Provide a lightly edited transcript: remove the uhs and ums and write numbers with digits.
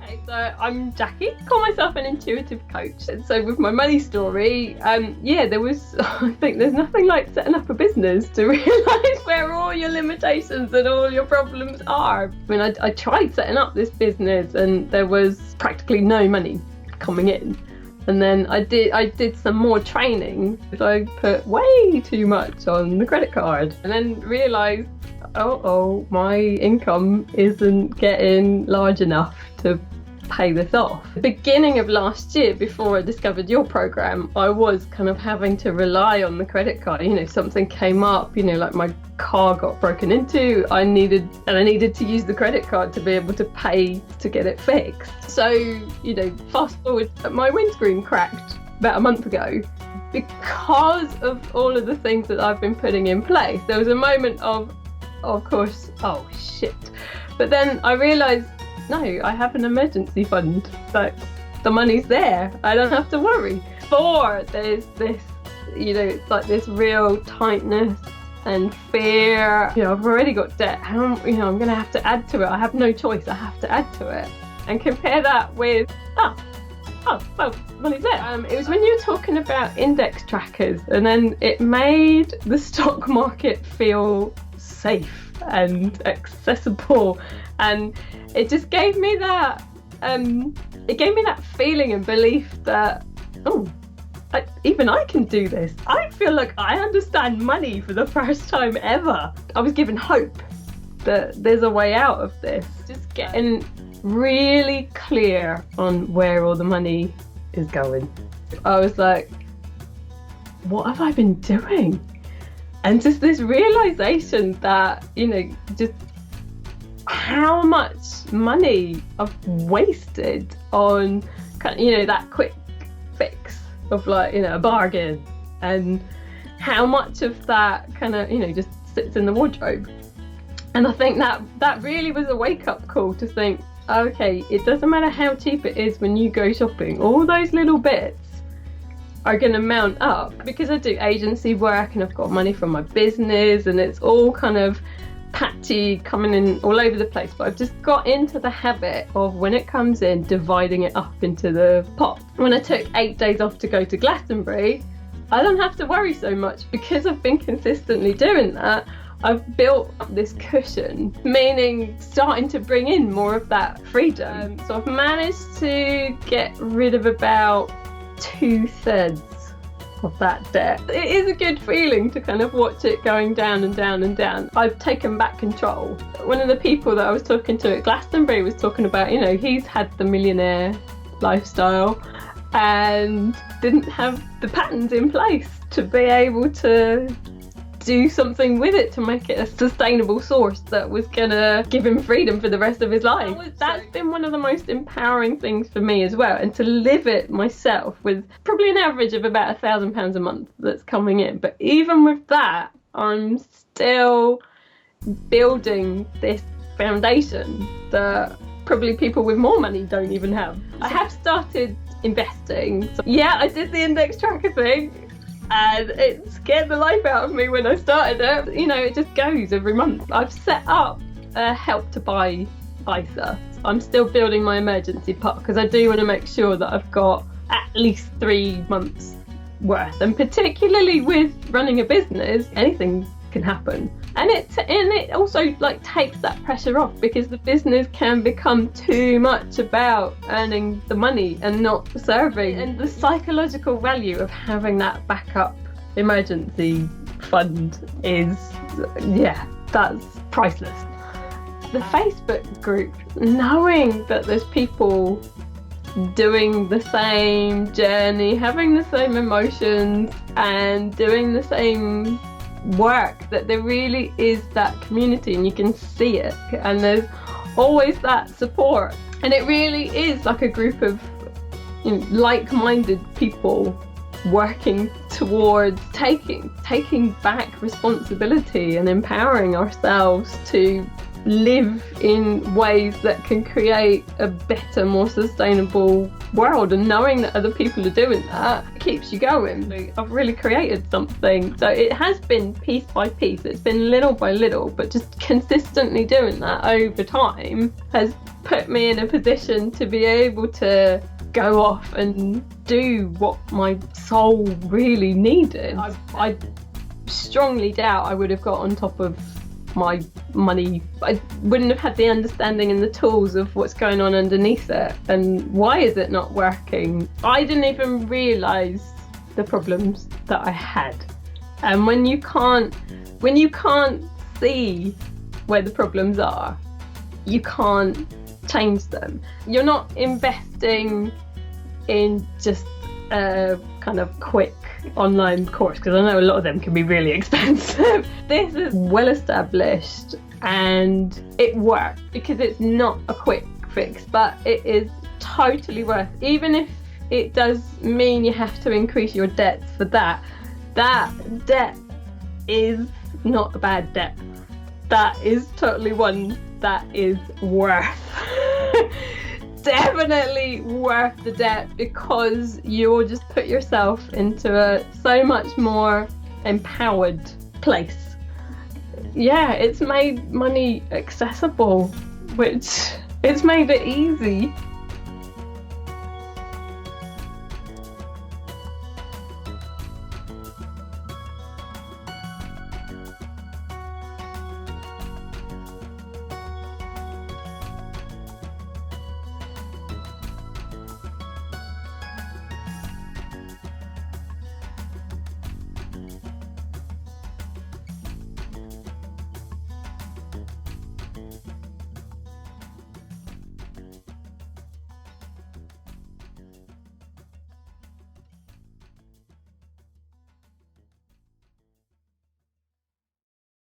Okay, so I'm Jacqui, call myself an intuitive coach. And so with my money story, I think there's nothing like setting up a business to realise where all your limitations and all your problems are. I mean, I tried setting up this business and there was practically no money coming in. And then I did some more training. So I put way too much on the credit card and then realised, my income isn't getting large enough to pay this off. The beginning of last year, before I discovered your program, I was kind of having to rely on the credit card. You know, something came up, like my car got broken into, I needed to use the credit card to be able to pay to get it fixed. So, fast forward, my windscreen cracked about a month ago because of all of the things that I've been putting in place. There was a moment of course, oh shit. But then I realised, no, I have an emergency fund. Like, the money's there. I don't have to worry. Or there's this, it's like this real tightness and fear. I've already got debt. I'm going to have to add to it. I have no choice. I have to add to it. And compare that with, money's there. It was when you were talking about index trackers, and then it made the stock market feel safe and accessible, and it just gave me that feeling and belief that even I can do this. I feel like I understand money for the first time ever. I was given hope that there's a way out of this. Just getting really clear on where all the money is going. I was like, what have I been doing? And just this realization that, just how much money I've wasted on, that quick fix of a bargain, and how much of that just sits in the wardrobe. And I think that really was a wake-up call to think, okay, it doesn't matter how cheap it is when you go shopping, all those little bits are going to mount up, because I do agency work and I've got money from my business and it's all kind of patchy, coming in all over the place. But I've just got into the habit of, when it comes in, dividing it up into the pot. When I took 8 days off to go to Glastonbury, I don't have to worry so much because I've been consistently doing that. I've built up this cushion, meaning starting to bring in more of that freedom. So I've managed to get rid of about 2/3 of that debt. It is a good feeling to kind of watch it going down and down and down. I've taken back control. One of the people that I was talking to at Glastonbury was talking about, he's had the millionaire lifestyle and didn't have the patterns in place to be able to do something with it to make it a sustainable source that was gonna give him freedom for the rest of his life. That's been one of the most empowering things for me as well, and to live it myself with probably an average of about £1,000 a month that's coming in. But even with that, I'm still building this foundation that probably people with more money don't even have. I have started investing. So, I did the index tracker thing, and it scared the life out of me when I started it. It just goes every month. I've set up a help to buy ISA. I'm still building my emergency pot because I do want to make sure that I've got at least 3 months worth. And particularly with running a business, anything can happen. And it also takes that pressure off, because the business can become too much about earning the money and not serving. And the psychological value of having that backup emergency fund is, that's priceless. The Facebook group, knowing that there's people doing the same journey, having the same emotions and doing the same work, that there really is that community and you can see it, and there's always that support, and it really is like a group of like-minded people working towards taking back responsibility and empowering ourselves to live in ways that can create a better, more sustainable world, and knowing that other people are doing that keeps you going. I've really created something. So it has been piece by piece, it's been little by little, but just consistently doing that over time has put me in a position to be able to go off and do what my soul really needed. I strongly doubt I would have got on top of my money. I wouldn't have had the understanding and the tools of what's going on underneath it and why is it not working. I didn't even realise the problems that I had. And when you can't see where the problems are, you can't change them. You're not investing in just a kind of quick online course, because I know a lot of them can be really expensive. This is well established and it works because it's not a quick fix, but it is totally worth, even if it does mean you have to increase your debts for that debt is not a bad debt. That is totally one that is worth definitely worth the debt, because you'll just put yourself into a so much more empowered place. Yeah, it's made money accessible, which it's made it easy.